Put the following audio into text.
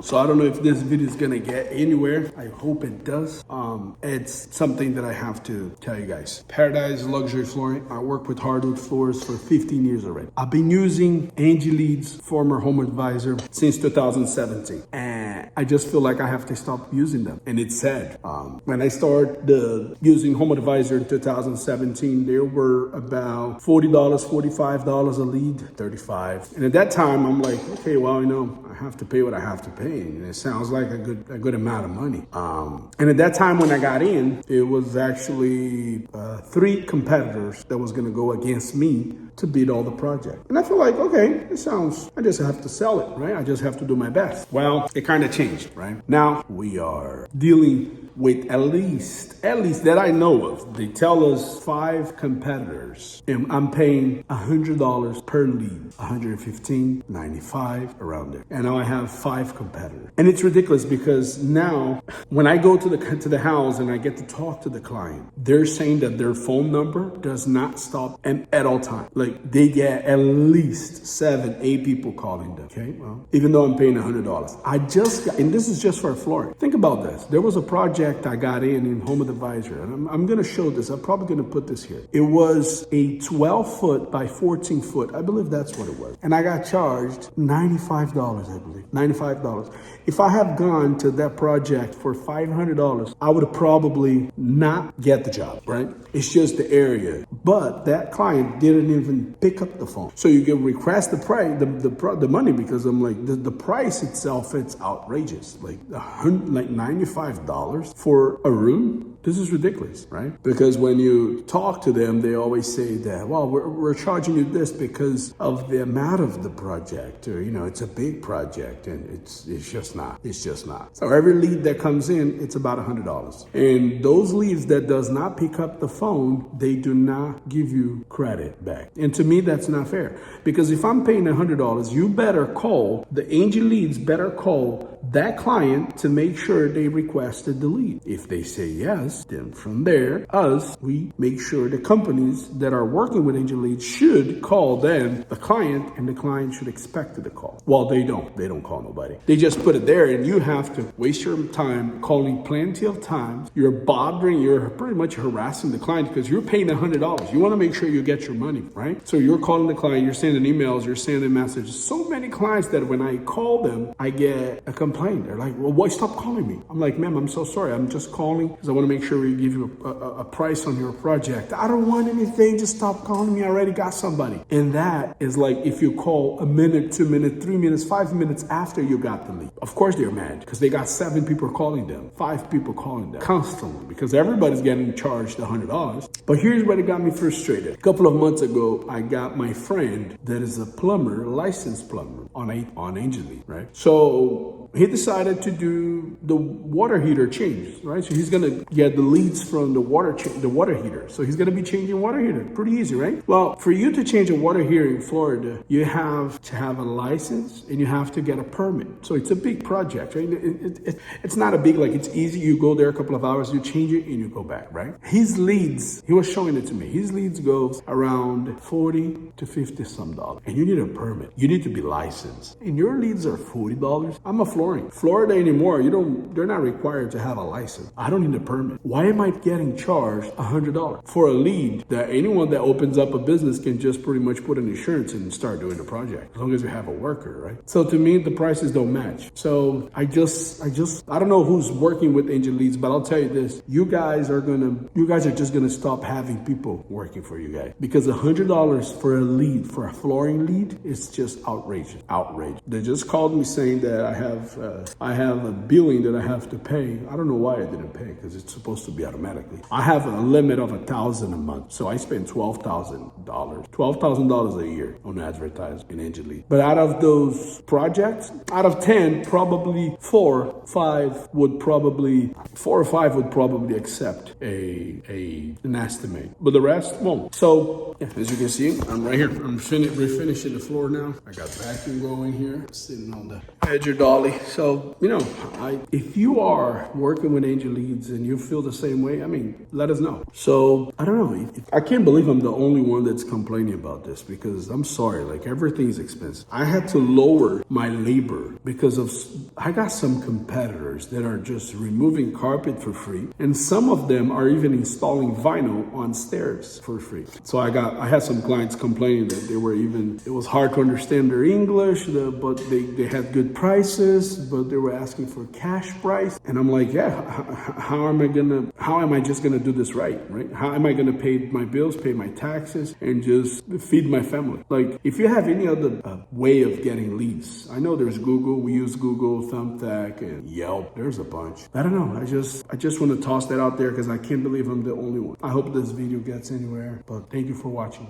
So I don't know if this video is gonna get anywhere. I hope it does. It's something that I have to tell you guys. Paradise Luxury Flooring. I work with hardwood floors for 15 years already. I've been using Angi Leads, former home advisor, since 2017. And I just feel like I have to stop using them. And it's sad. When I started using home advisor in 2017, there were about $40, $45 a lead, $35. And at that time, I'm like, okay, well, I have to pay what I have to pay. And it sounds like a good amount of money. And at that time when I got in, it was actually 3 competitors that was gonna go against me to bid all the project. And I feel like, okay, I just have to sell it, right? I just have to do my best. Well, it kind of changed, right? Now we are dealing with at least that I know of. They tell us 5 competitors, and I'm paying $100 per lead, $115, $95, around there. And now I have 5 competitors. And it's ridiculous because now when I go to the house and I get to talk to the client, they're saying that their phone number does not stop at all times. Like they get at least 7, 8 people calling them. Okay, well, even though I'm paying $100, and this is just for a floor. Think about this. There was a project I got in Home Advisor, and I'm going to show this. I'm probably going to put this here. It was a 12-foot by 14-foot. I believe that's what it was. And I got charged $95, I believe. $95. If I have gone to that project for $500, I would probably not get the job, right? It's just the area. But that client didn't even pick up the phone. So you can request the price, the money, because I'm like, the price itself, it's outrageous. Like $95 for a room. This is ridiculous, right? Because when you talk to them, they always say that, well, we're charging you this because of the amount of the project, or, it's a big project, and it's just not. It's just not. So every lead that comes in, it's about $100. And those leads that does not pick up the phone, they do not give you credit back. And to me, that's not fair. Because if I'm paying $100, you better call, the Angi Leads better call that client to make sure they requested the lead. If they say yes, then from there, we make sure the companies that are working with Angi Leads should call them, the client, and the client should expect the call. Well, they don't. They don't call nobody. They just put it there, and you have to waste your time calling plenty of times. You're pretty much harassing the client because you're paying $100. You want to make sure you get your money, right? So you're calling the client, you're sending emails, you're sending messages. So many clients that when I call them, I get a complaint. They're like, well, why stop calling me? I'm like, ma'am, I'm so sorry. I'm just calling because I want to make sure we give you a price on your project. I don't want anything. Just stop calling me. I already got somebody. And that is like if you call a minute, 2 minutes, 3 minutes, 5 minutes after you got the lead. Of course they're mad because they got 7 people calling them, 5 people calling them constantly because everybody's getting charged $100. But here's what it got me frustrated. A couple of months ago, I got my friend that is a plumber, a licensed plumber on Angi Leads, right? So he decided to do the water heater change, right? So he's gonna get the leads from the water heater. So he's gonna be changing water heater. Pretty easy, right? Well, for you to change a water heater in Florida, you have to have a license and you have to get a permit. So it's a big project, right? It's not a big, like it's easy. You go there a couple of hours, you change it and you go back, right? His leads, he was showing it to me. His leads goes around 40 to 50 some dollars. And you need a permit. You need to be licensed. And your leads are $40. I'm a flooring. Florida anymore, they're not required to have a license. I don't need a permit. Why am I getting charged $100 for a lead that anyone that opens up a business can just pretty much put an insurance in and start doing the project, as long as you have a worker, right? So to me, the prices don't match. So I don't know who's working with Angi Leads, but I'll tell you this, you guys are just gonna stop having people working for you guys, because $100 for a lead, for a flooring lead, is just outrageous. They just called me saying that I have a billing that I have to pay. I don't know why I didn't pay, because it's supposed to be automatically. I have a limit of $1,000 a month, so I spend $12,000 a year on advertising in Angi Leads. But out of those projects, out of 10, probably 4 or 5 would probably accept an estimate, but the rest won't. So yeah, as you can see, I'm right here. I'm refinishing the floor now. I got vacuum going here, sitting on the edge of dolly. so, if you are working with Angi Leads and you feel the same way, let us know. So, I don't know. I can't believe I'm the only one that's complaining about this, because I'm sorry, like, everything's expensive. I had to lower my labor because I got some competitors that are just removing carpet for free, and some of them are even installing vinyl on stairs for free. So I had some clients complaining that it was hard to understand their English, but they had good prices, but they were asking for cash price. And I'm like, yeah, how am I just gonna do this right? How am I gonna pay my bills, pay my taxes, and just feed my family? Like, if you have any other way of getting leads, I know there's Google. We use Google, Thumbtack, and Yelp. There's a bunch. I don't know. I just want to toss that out there because I can't believe I'm the only one. I hope this video gets anywhere, but thank you for watching.